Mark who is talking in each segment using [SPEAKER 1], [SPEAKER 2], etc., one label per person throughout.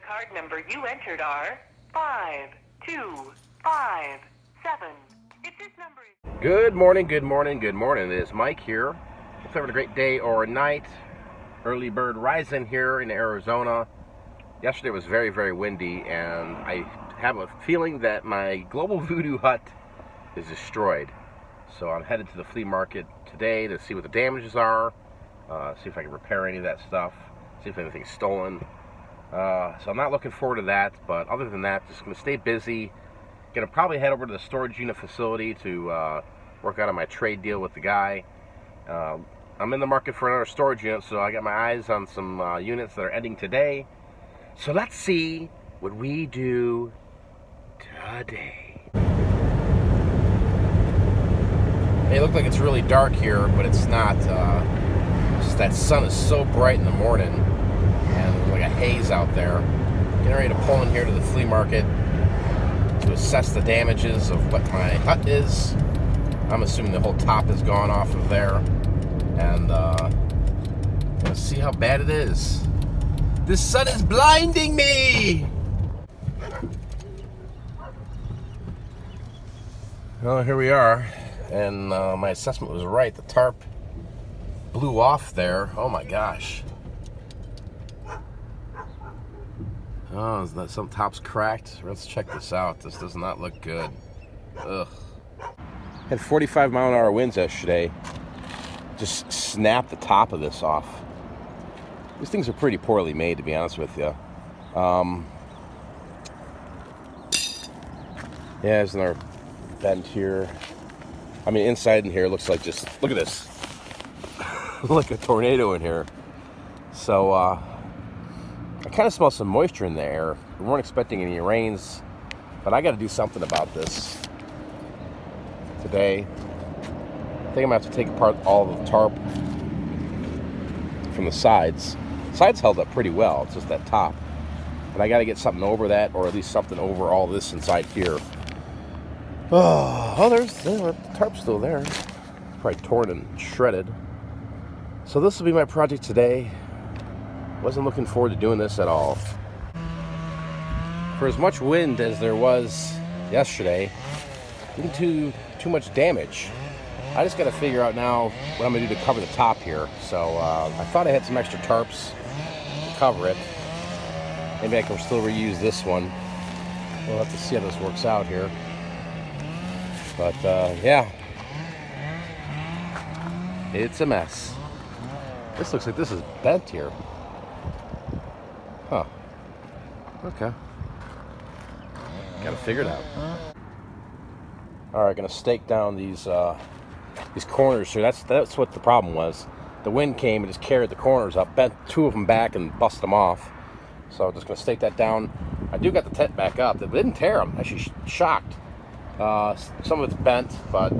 [SPEAKER 1] card number you entered are 5257. If this number is...
[SPEAKER 2] Good morning, good morning, good morning. It is Mike here. Hope you're having a great day or night. Early bird rising here in Arizona. Yesterday was very, very windy, and I have a feeling that my global voodoo hut is destroyed. So I'm headed to the flea market today to see what the damages are, see if I can repair any of that stuff, see if anything's stolen. So I'm not looking forward to that, but other than that, just going to stay busy. Going to probably head over to the storage unit facility to work out on my trade deal with the guy. I'm in the market for another storage unit, so I got my eyes on some units that are ending today. So let's see what we do today. It looks like it's really dark here, but it's not. Just that sun is so bright in the morning, and there's like a haze out there. Getting ready to pull in here to the flea market to assess the damages of what my hut is. I'm assuming the whole top is gone off of there, and let's see how bad it is. The sun is blinding me! Well, here we are, and my assessment was right. The tarp blew off there. Oh my gosh. Oh, is that some top's cracked? Let's check this out. This does not look good. Ugh. Had 45-mile-an-hour winds yesterday. Just snapped the top of this off. These things are pretty poorly made, to be honest with you. Yeah, there's another vent here. I mean, inside in here looks like just, look at this. Like a tornado in here. So, I kind of smell some moisture in the air. We weren't expecting any rains, but I got to do something about this today. I think I'm going to have to take apart all of the tarp from the sides. Sides held up pretty well. It's just that top. But I got to get something over that, or at least something over all this inside here. Oh, there's the tarp's still there. Probably torn and shredded. So this will be my project today. Wasn't looking forward to doing this at all. For as much wind as there was yesterday, didn't do too much damage. I just got to figure out now what I'm going to do to cover the top here. So I thought I had some extra tarps to cover it. Maybe I can still reuse this one. We'll have to see how this works out here. But yeah, it's a mess. This looks like this is bent here. Huh. Okay. Gotta figure it out. Alright, gonna stake down these corners here. That's what the problem was. The wind came and just carried the corners up, bent two of them back and busted them off. So I'm just gonna stake that down. I do got the tent back up. It didn't tear them. Actually shocked. Some of it's bent, but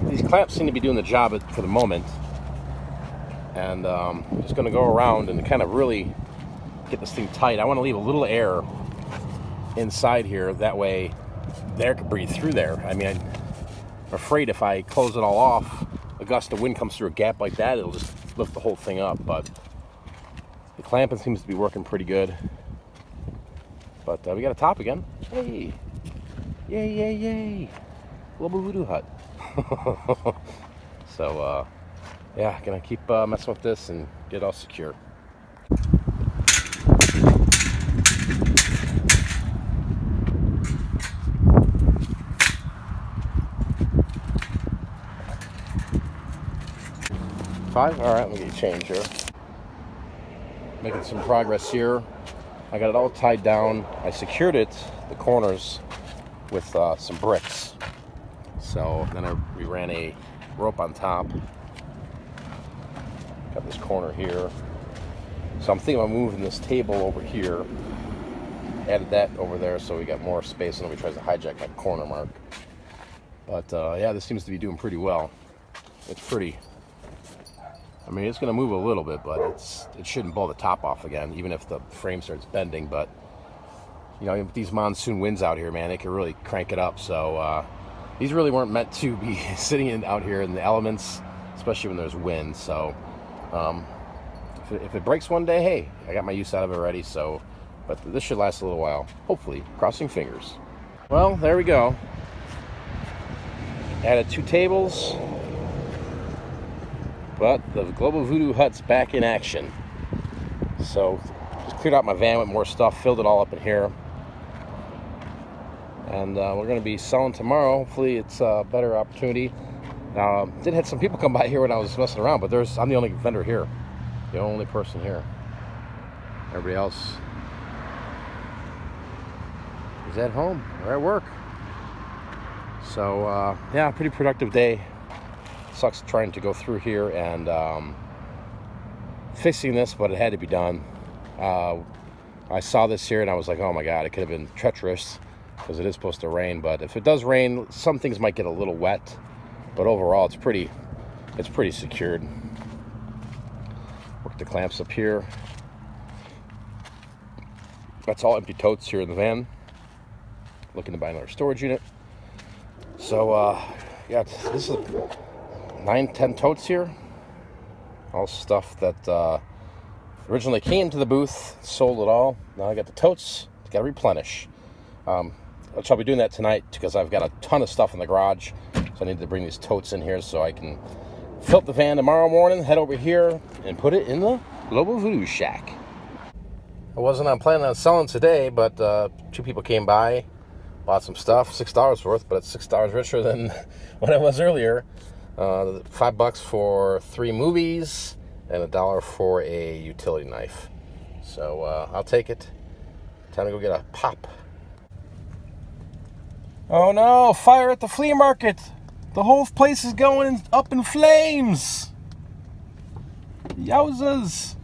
[SPEAKER 2] these clamps seem to be doing the job for the moment. And I'm just gonna go around and kind of really get this thing tight. I want to leave a little air inside here. That way the air can breathe through there. I mean, I'm afraid if I close it all off, a gust of wind comes through a gap like that, it'll just lift the whole thing up. But the clamping seems to be working pretty good. But we got a top again. Hey! Yay, yay, yay! Global voodoo hut. So, yeah, gonna keep messing with this and get it all secure. Five? Alright, let me get you change here. Making some progress here. I got it all tied down. I secured it, the corners, with some bricks. So then we ran a rope on top. Got this corner here. So I'm thinking about moving this table over here. Added that over there so we got more space and nobody tries to hijack that corner mark. But yeah, this seems to be doing pretty well. It's pretty. I mean, it's going to move a little bit, but it shouldn't blow the top off again, even if the frame starts bending. But you know, with these monsoon winds out here, man, they can really crank it up. So these really weren't meant to be sitting out here in the elements, especially when there's wind. So if it breaks one day, hey, I got my use out of it already. So But this should last a little while, hopefully, crossing fingers. Well, there we go. Added 2 tables, but the Global Voodoo hut's back in action. So just cleared out my van with more stuff, filled it all up in here. And we're going to be selling tomorrow. Hopefully it's a better opportunity. Did have some people come by here when I was messing around, but I'm the only vendor here. The only person here. Everybody else is at home or at work. So yeah, pretty productive day. Sucks trying to go through here and fixing this, but it had to be done. I saw this here and I was like, oh my god, it could have been treacherous because it is supposed to rain. But if it does rain, some things might get a little wet, but overall it's pretty secured. Work the clamps up here. That's all empty totes here in the van. Looking to buy another storage unit. So yeah, this is 9-10 totes here. All stuff that originally came to the booth, sold it all. Now I got the totes, got to replenish. Which I'll be doing that tonight because I've got a ton of stuff in the garage. So I need to bring these totes in here so I can fill up the van tomorrow morning, head over here, and put it in the Global Voodoo shack. I wasn't planning on selling today, but 2 people came by, bought some stuff, $6 worth, but it's $6 richer than what it was earlier. $5 for 3 movies and $1 for a utility knife. So I'll take it. Time to go get a pop. Oh no, fire at the flea market. The whole place is going up in flames. Yowzas.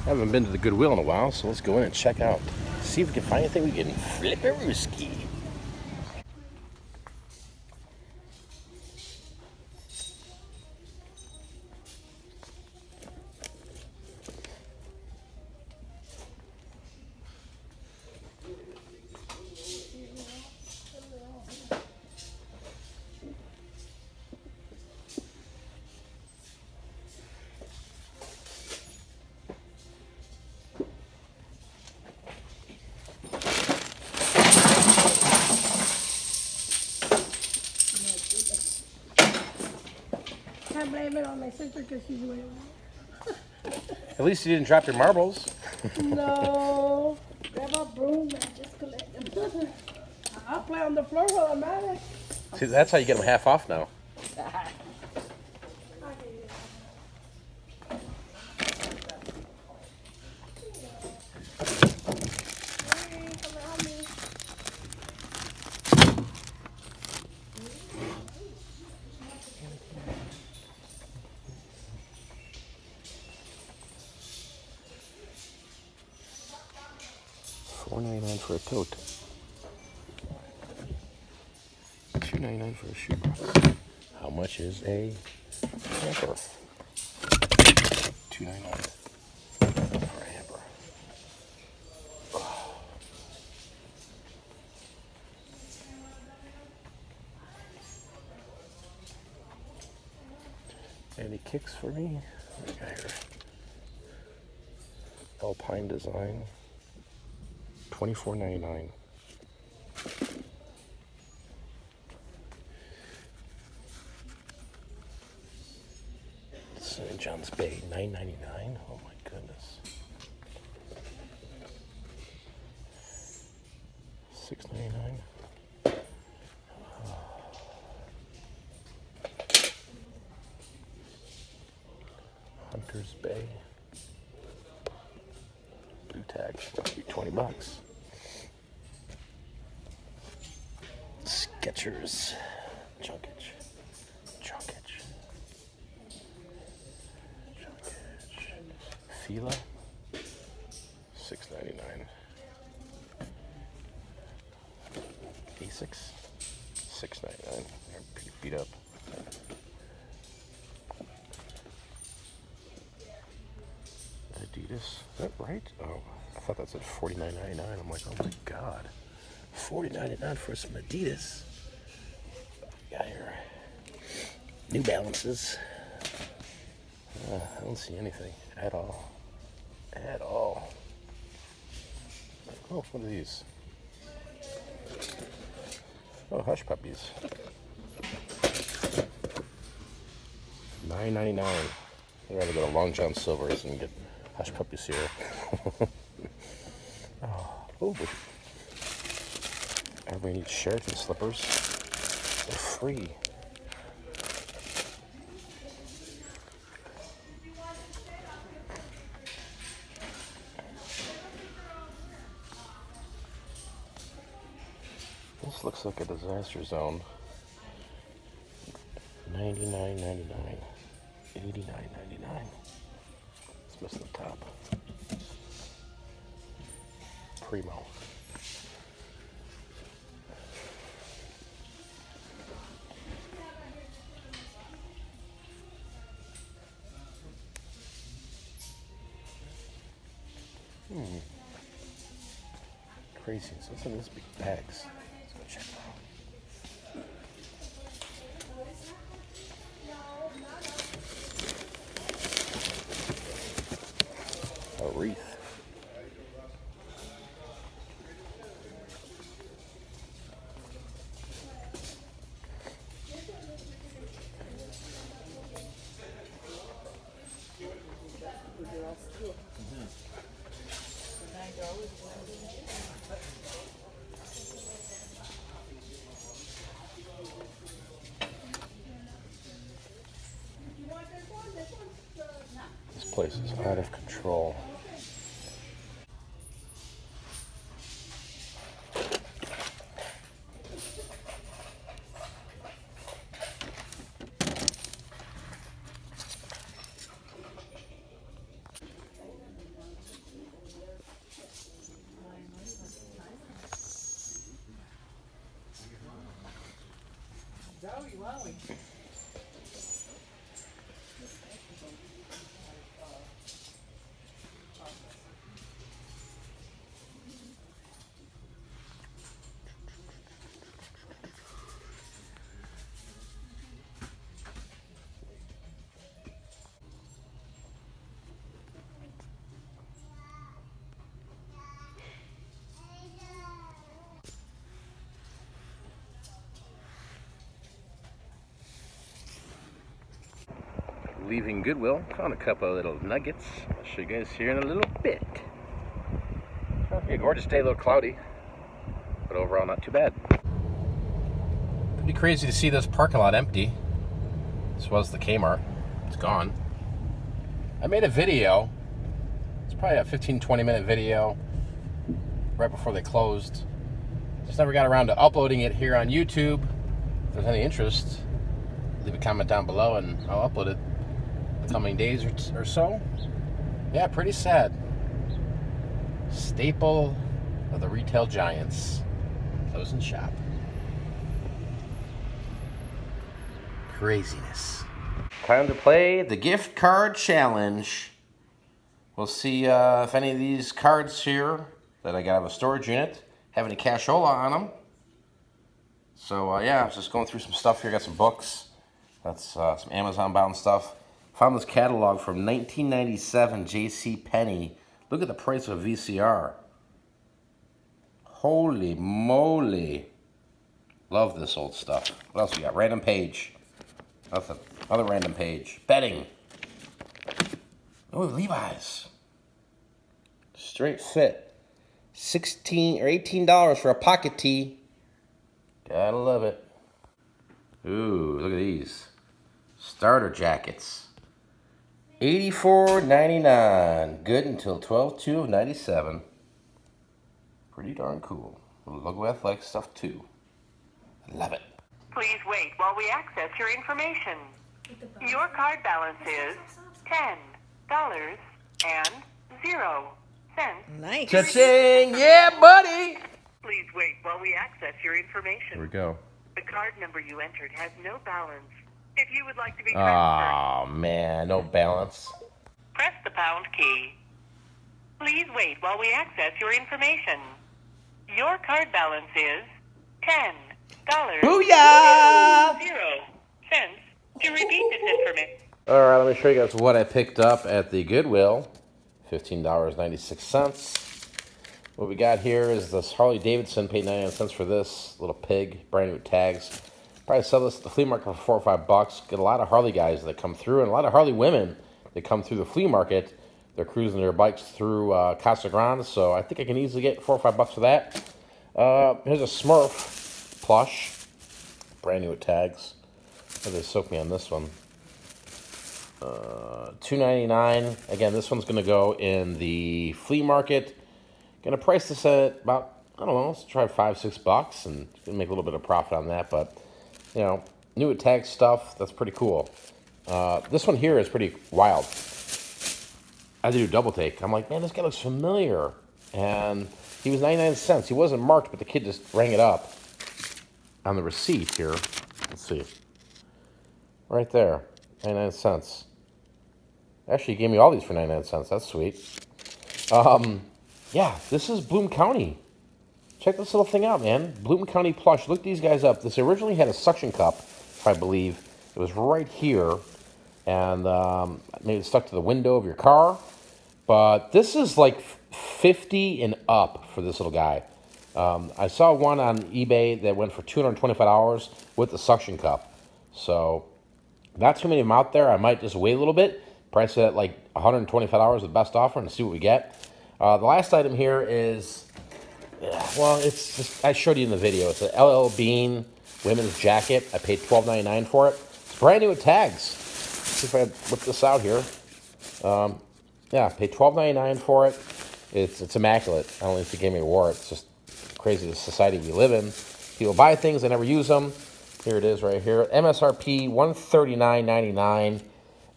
[SPEAKER 2] I haven't been to the Goodwill in a while, so let's go in and check out. See if we can find anything we can flip a rooski.
[SPEAKER 3] I blame it on my sister because she's way away.
[SPEAKER 2] At least you didn't drop your marbles.
[SPEAKER 3] No. Grab a broom and just collect them. I'll play on the floor while I'm at it.
[SPEAKER 2] See, that's how you get them half off now. $4.99 for a tote. $2.99 for a shoebox. How much is a hamper? $2.99 for a hamper. Oh. Any kicks for me? What do we got here? Alpine design. $24.99. St. John's Bay, $9.99. Oh my goodness. $6.99. Hunter's Bay. Blue tag, must be $20. Skechers, Junkage, Fila, $6.99. Asics, $6.99. They're pretty beat up. Adidas, is that right? Oh, I thought that said $49.99. I'm like, oh my god, $49.99 for some Adidas. Got here, New Balances. I don't see anything at all. Oh, what are these? Oh, hush puppies. $9.99. I'd rather go to Long John Silver's and get hush puppies here. Oh, everybody needs Sheraton slippers. They're free. This looks like a disaster zone. $99.99. $89.99. It's missing the top. Primo. Craziness. What's in these big bags? Let's go check it out. A wreath. This place is out of control. Leaving Goodwill, found a couple of little nuggets. I'll show you guys here in a little bit. Yeah, gorgeous day, a little cloudy, but overall not too bad. Pretty crazy to see this parking lot empty. This was the Kmart. It's gone. I made a video. It's probably a 15-20 minute video right before they closed. Just never got around to uploading it here on YouTube. If there's any interest, leave a comment down below and I'll upload it coming days or so. Yeah, pretty sad. Staple of the retail giants. Closing shop. Craziness. Time to play the gift card challenge. We'll see if any of these cards here that I got out of a storage unit have any cashola on them. So yeah, I was just going through some stuff here. Got some books. That's some Amazon bound stuff. Found this catalog from 1997, J.C. Penney. Look at the price of a VCR. Holy moly. Love this old stuff. What else we got? Random page. Nothing. Another random page. Betting. Oh, Levi's. Straight fit. $16 or $18 for a pocket tee. Gotta love it. Ooh, look at these. Starter jackets. $84.99. Good until 12/2/97. Pretty darn cool. Logo athletic stuff too. I love it.
[SPEAKER 1] Please wait while we access your information. Your card balance is $10.00.
[SPEAKER 4] Nice.
[SPEAKER 2] Cha-ching! Yeah, buddy!
[SPEAKER 1] Please wait while we access your information.
[SPEAKER 2] Here we go.
[SPEAKER 1] The card number you entered has no balance. If you would like to be transferred,
[SPEAKER 2] Oh man, no balance.
[SPEAKER 1] press the pound key. Please wait while we access your information. Your card balance is $10.00.
[SPEAKER 2] Booyah!
[SPEAKER 1] 0 cents. To repeat this information.
[SPEAKER 2] Alright, let me show you guys what I picked up at the Goodwill. $15.96. What we got here is this Harley Davidson. Paid 99 cents for this little pig, brand new with tags. Probably sell this at the flea market for $4 or $5. Get a lot of Harley guys that come through, and a lot of Harley women that come through the flea market. They're cruising their bikes through Casa Grande, so I think I can easily get $4 or $5 for that. Here's a Smurf plush, brand new with tags. Oh, they soaked me on this one. $2.99. Again, this one's going to go in the flea market. Going to price this at about, I don't know, let's try $5 or $6 and make a little bit of profit on that. But, you know, new with tag stuff, that's pretty cool. This one here is pretty wild. I had to do a double take. I'm like, man, this guy looks familiar. And he was 99 cents. He wasn't marked, but the kid just rang it up on the receipt here. Let's see. Right there, 99 cents. Actually, he gave me all these for 99 cents. That's sweet. Yeah, this is Bloom County. Check this little thing out, man. Bloom County plush. Look these guys up. This originally had a suction cup, if I believe. It was right here. And maybe it's stuck to the window of your car. But this is like 50 and up for this little guy. I saw one on eBay that went for $225 with the suction cup. So, not too many of them out there. I might just wait a little bit. Price it at like $125 with best offer and see what we get. The last item here is, well, it's just, I showed you in the video. It's an LL Bean women's jacket. I paid $12.99 for it. It's brand new with tags. See if I whip this out here. Yeah, I paid $12.99 for it. It's immaculate. I don't know if you gave me a war. It's just crazy the society we live in. People buy things, they never use them. Here it is right here. MSRP $139.99.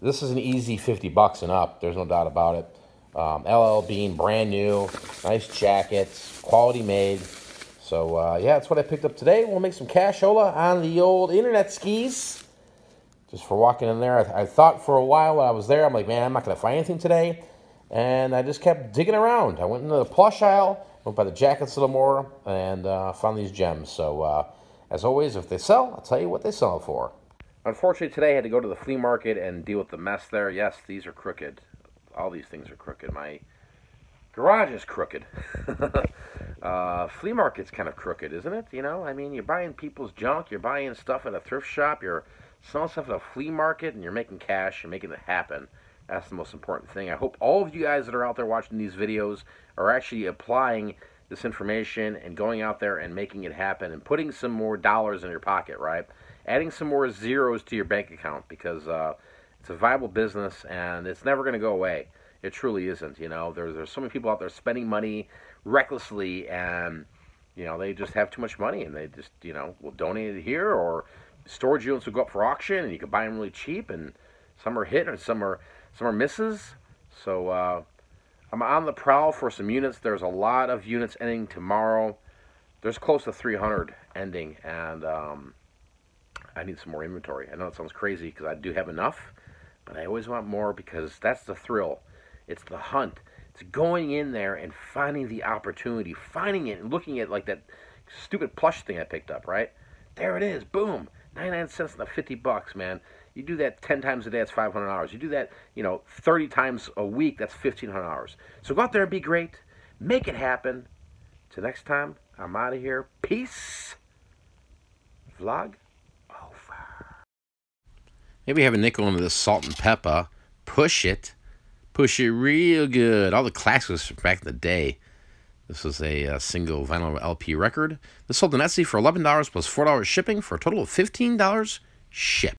[SPEAKER 2] This is an easy $50 and up. There's no doubt about it. LL Bean, brand new, nice jackets, quality made. So, yeah, that's what I picked up today. We'll make some cashola on the old internet skis. Just for walking in there. I thought for a while when I was there, I'm like, man, I'm not going to find anything today. And I just kept digging around. I went into the plush aisle, went by the jackets a little more, and found these gems. So, as always, if they sell, I'll tell you what they sell for. Unfortunately, today I had to go to the flea market and deal with the mess there. Yes, these are crooked. All these things are crooked. My garage is crooked. Flea market's kind of crooked, isn't it? You know, I mean, you're buying people's junk. You're buying stuff at a thrift shop. You're selling stuff at a flea market, and you're making cash. You're making it happen. That's the most important thing. I hope all of you guys that are out there watching these videos are actually applying this information and going out there and making it happen and putting some more dollars in your pocket, right? Adding some more zeros to your bank account, because it's a viable business and it's never going to go away. It truly isn't. You know, there's so many people out there spending money recklessly, and you know, they just have too much money, and they just, you know, will donate it here, or storage units will go up for auction and you can buy them really cheap, and some are hit and some are misses. So I'm on the prowl for some units. There's a lot of units ending tomorrow. There's close to 300 ending, and I need some more inventory. I know it sounds crazy because I do have enough, but I always want more, because that's the thrill. It's the hunt. It's going in there and finding the opportunity, finding it and looking at like that stupid plush thing I picked up, right? There it is. Boom. 99 cents on the $50, man. You do that 10 times a day, that's $500. You do that, you know, 30 times a week, that's $1,500. So go out there and be great. Make it happen. Till next time, I'm out of here. Peace. Vlog over. Maybe have a nickel into this salt and pepper. Push it. Push it real good. All the classics from back in the day. This is a single vinyl LP record. This sold on Etsy for $11 plus $4 shipping for a total of $15 shipped.